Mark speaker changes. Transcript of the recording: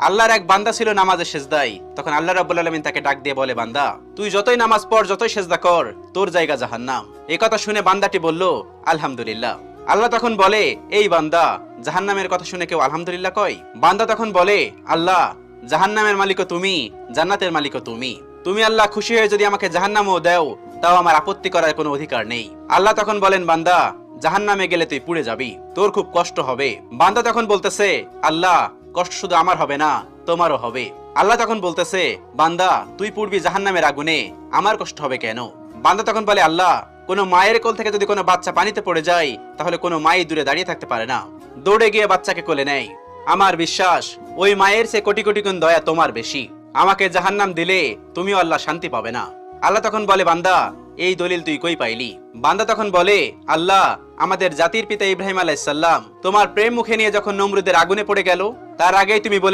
Speaker 1: আল্লাহর এক বান্দা ছিল নামাজে সেজদায়। তখন আল্লাহ রাব্বুল আলামিন তাকে ডাক দিয়ে বলে, বান্দা তুই যতই নামাজ পড়, যতই সেজদা কর, তোর জায়গা জাহান্নাম। এই কথা শুনে বান্দাটি বলল, আলহামদুলিল্লাহ। আল্লাহ তখন বলে, এই বান্দা, জাহান্নামের কথা শুনে কেউ আলহামদুলিল্লাহ কয়? বান্দা তখন বলে, আল্লাহ, জাহান্নামের মালিকও তুমি, জান্নাতের মালিকও তুমি। তুমি আল্লাহ খুশি হয়ে যদি আমাকে জাহান্নামও দাও, তাও আমার আপত্তি করার কোনো অধিকার নেই। আল্লাহ তখন বলেন, বান্দা, জাহান্নামে গেলে তুই পুড়ে যাবি, তোর খুব কষ্ট হবে। বান্দা তখন বলতেছে, আল্লাহ, কষ্ট শুধু আমার হবে না, তোমারও হবে। আল্লাহ তখন বলতেছে, বান্দা, তুই পুড়বি জাহান্নামের আগুনে, আমার কষ্ট হবে কেন? বান্দা তখন বলে, আল্লাহ, কোনো মায়ের কোল থেকে যদি কোনো বাচ্চা পানিতে পড়ে যায়, তাহলে কোনো মাই দূরে দাঁড়িয়ে থাকতে পারে না, দৌড়ে গিয়ে বাচ্চাকে কোলে নেয়। আমার বিশ্বাস ওই মায়ের চেয়ে কোটি কোটি গুণ দয়া তোমার বেশি। আমাকে জাহান্নাম দিলে তুমিও আল্লাহ শান্তি পাবে না। আল্লাহ তখন বলে, বান্দা, এই দলিল তুই কই পাইলি? বান্দা তখন বলে, আল্লাহ, আমাদের জাতির পিতা ইব্রাহিম আলাইহিস সালাম তোমার প্রেম মুখে নিয়ে যখন নমরুদের আগুনে পড়ে গেল, তার আগেই তুমি বলে